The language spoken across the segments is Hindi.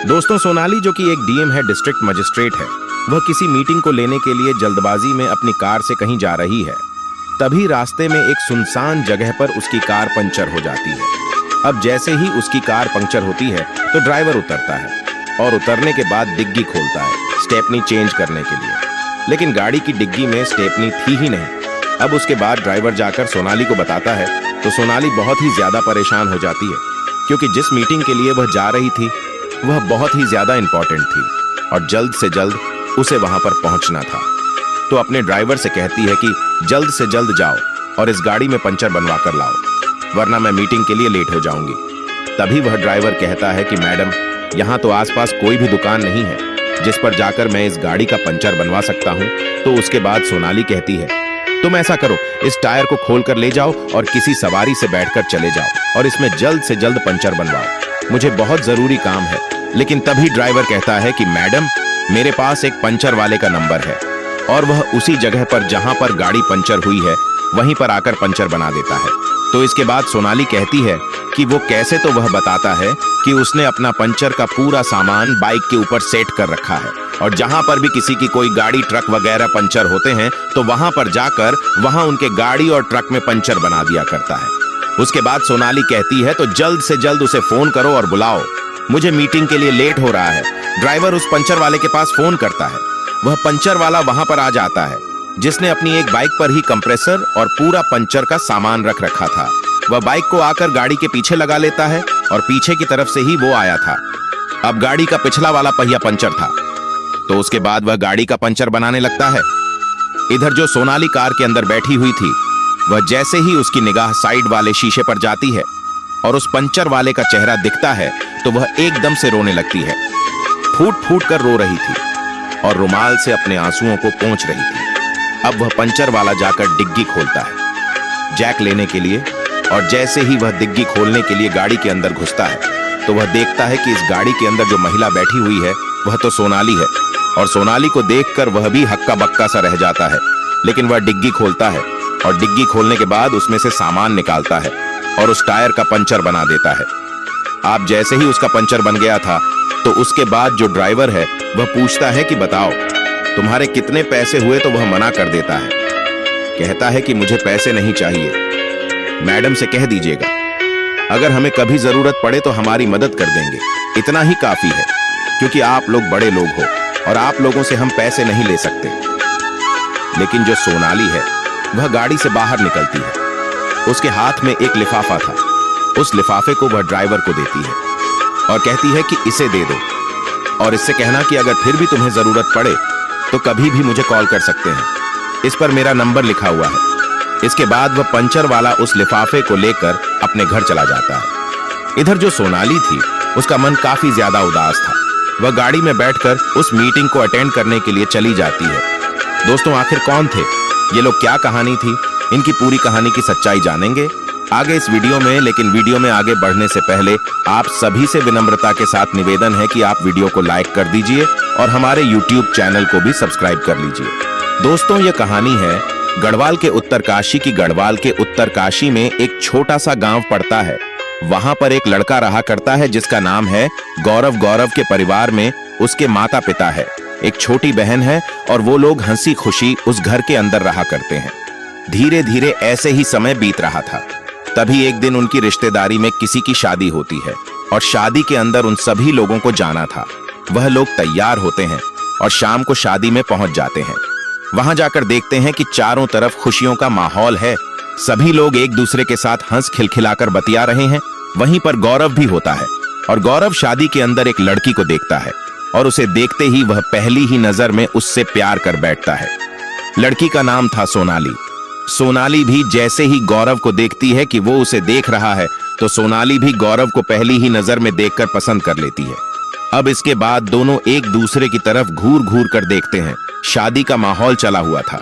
दोस्तों, सोनाली जो कि एक डीएम है, डिस्ट्रिक्ट मजिस्ट्रेट है, वह किसी मीटिंग को लेने के लिए जल्दबाजी में अपनी कार से कहीं जा रही है। तभी रास्ते में एक सुनसान जगह पर उसकी कार पंचर हो जाती है। अब जैसे ही उसकी कार पंचर होती है तो ड्राइवर उतरता है और उतरने के बाद डिग्गी खोलता है स्टेपनी चेंज करने के लिए, लेकिन गाड़ी की डिग्गी में स्टेपनी थी ही नहीं। अब उसके बाद ड्राइवर जाकर सोनाली को बताता है तो सोनाली बहुत ही ज्यादा परेशान हो जाती है, क्योंकि जिस मीटिंग के लिए वह जा रही थी वह बहुत ही ज्यादा इंपॉर्टेंट थी और जल्द से जल्द उसे वहां पर पहुंचना था। तो अपने ड्राइवर से कहती है कि जल्द से जल्द जाओ और इस गाड़ी में पंचर बनवा कर लाओ, वरना मैं मीटिंग के लिए लेट हो जाऊंगी। तभी वह ड्राइवर कहता है कि मैडम, यहाँ तो आसपास कोई भी दुकान नहीं है जिस पर जाकर मैं इस गाड़ी का पंचर बनवा सकता हूँ। तो उसके बाद सोनाली कहती है, तुम ऐसा करो, इस टायर को खोल कर ले जाओ और किसी सवारी से बैठकर चले जाओ और इसमें जल्द से जल्द पंचर बनवाओ, मुझे बहुत जरूरी काम है। लेकिन तभी ड्राइवर कहता है कि मैडम, मेरे पास एक पंचर वाले का नंबर है और वह उसी जगह पर जहां पर गाड़ी पंचर हुई है वहीं पर आकर पंचर बना देता है। तो इसके बाद सोनाली कहती है कि वो कैसे, तो वह बताता है कि उसने अपना पंचर का पूरा सामान बाइक के ऊपर सेट कर रखा है और जहां पर भी किसी की कोई गाड़ी ट्रक वगैरह पंचर होते हैं तो वहां पर जाकर वहां उनके गाड़ी और ट्रक में पंचर बना दिया करता है। उसके बाद सोनाली कहती है तो जल्द से जल्द उसे फोन करो और बुलाओ, मुझे मीटिंग के लिए लेट हो रहा है। ड्राइवर उस पंचर वाले के पास फोन करता है। वह पंचर वाला वहां पर आ जाता है, जिसने अपनी एक बाइक पर ही कंप्रेसर और पूरा पंचर का सामान रख रखा था। वह बाइक को आकर गाड़ी के पीछे लगा लेता है और पीछे की तरफ से ही वो आया था। अब गाड़ी का पिछला वाला पहिया पंचर था, तो उसके बाद वह गाड़ी का पंचर बनाने लगता है। इधर जो सोनाली कार के अंदर बैठी हुई थी, वह जैसे ही उसकी निगाह साइड वाले शीशे पर जाती है और उस पंचर वाले का चेहरा दिखता है तो वह एकदम से रोने लगती है। फूट फूट कर रो रही थी और रुमाल से अपने आंसुओं को पोंछ रही थी। अब वह पंचर वाला जाकर डिग्गी खोलता है जैक लेने के लिए, और जैसे ही वह डिग्गी खोलने के लिए गाड़ी के अंदर घुसता है तो वह देखता है कि इस गाड़ी के अंदर जो महिला बैठी हुई है वह तो सोनाली है, और सोनाली को देखकर वह भी हक्का बक्का सा रह जाता है। लेकिन वह डिग्गी खोलता है और डिग्गी खोलने के बाद उसमें से सामान निकालता है और उस टायर का पंचर बना देता है। आप जैसे ही उसका पंचर बन गया था तो उसके बाद जो ड्राइवर है वह पूछता है कि बताओ तुम्हारे कितने पैसे हुए, तो वह मना कर देता है। कहता है कि मुझे पैसे नहीं चाहिए, मैडम से कह दीजिएगा, अगर हमें कभी जरूरत पड़े तो हमारी मदद कर देंगे, इतना ही काफी है, क्योंकि आप लोग बड़े लोग हो और आप लोगों से हम पैसे नहीं ले सकते। लेकिन जो सोनाली है वह गाड़ी से बाहर निकलती है। उसके हाथ में एक लिफाफा था। उस लिफाफे को वह ड्राइवर को देती है और कहती है कि इसे दे दो और इससे कहना कि अगर फिर भी तुम्हें जरूरत पड़े तो कभी भी मुझे कॉल कर सकते हैं, इस पर मेरा नंबर लिखा हुआ है। इसके बाद वह पंचर वाला उस लिफाफे को लेकर अपने घर चला जाता है। इधर जो सोनाली थी उसका मन काफी ज्यादा उदास था। वह गाड़ी में बैठकर उस मीटिंग को अटेंड करने के लिए चली जाती है। दोस्तों, आखिर कौन थे ये लोग, क्या कहानी थी, इनकी पूरी कहानी की सच्चाई जानेंगे आगे इस वीडियो में। लेकिन वीडियो में आगे बढ़ने से पहले आप सभी से विनम्रता के साथ निवेदन है कि आप वीडियो को लाइक कर दीजिए और हमारे YouTube चैनल को भी सब्सक्राइब कर लीजिए। दोस्तों, ये कहानी है गढ़वाल के उत्तरकाशी की। गढ़वाल के उत्तरकाशी में एक छोटा सा गांव पड़ता है। वहां पर एक लड़का रहा करता है जिसका नाम है गौरव। गौरव के परिवार में उसके माता पिता है, एक छोटी बहन है और वो लोग हंसी खुशी उस घर के अंदर रहा करते हैं। धीरे धीरे ऐसे ही समय बीत रहा था। तभी एक दिन उनकी रिश्तेदारी में किसी की शादी होती है और शादी के अंदर उन सभी लोगों को जाना था। वह लोग तैयार होते हैं और शाम को शादी में पहुंच जाते हैं। वहां जाकर देखते हैं कि चारों तरफ खुशियों का माहौल है। सभी लोग एक दूसरे के साथ हंस खिलखिलाकर बतिया रहे हैं। वहीं पर गौरव भी होता है और गौरव शादी के अंदर एक लड़की को देखता है और उसे देखते ही वह पहली ही नजर में उससे प्यार कर बैठता है। लड़की का नाम था सोनाली। सोनाली भी जैसे ही गौरव को देखती है कि वो उसे देख रहा है तो सोनाली भी गौरव को पहली ही नजर में देखकर पसंद कर लेती है। अब इसके बाद दोनों एक दूसरे की तरफ घूर घूर कर देखते हैं। शादी का माहौल चला हुआ था।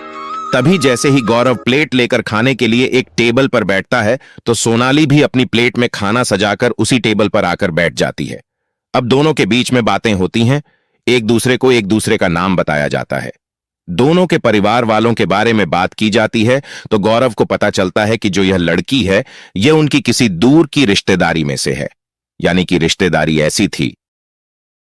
तभी जैसे ही गौरव प्लेट लेकर खाने के लिए एक टेबल पर बैठता है तो सोनाली भी अपनी प्लेट में खाना सजाकर उसी टेबल पर आकर बैठ जाती है। अब दोनों के बीच में बातें होती हैं। एक दूसरे को एक दूसरे का नाम बताया जाता है। दोनों के परिवार वालों के बारे में बात की जाती है तो गौरव को पता चलता है कि जो यह लड़की है यह उनकी किसी दूर की रिश्तेदारी में से है। यानी कि रिश्तेदारी ऐसी थी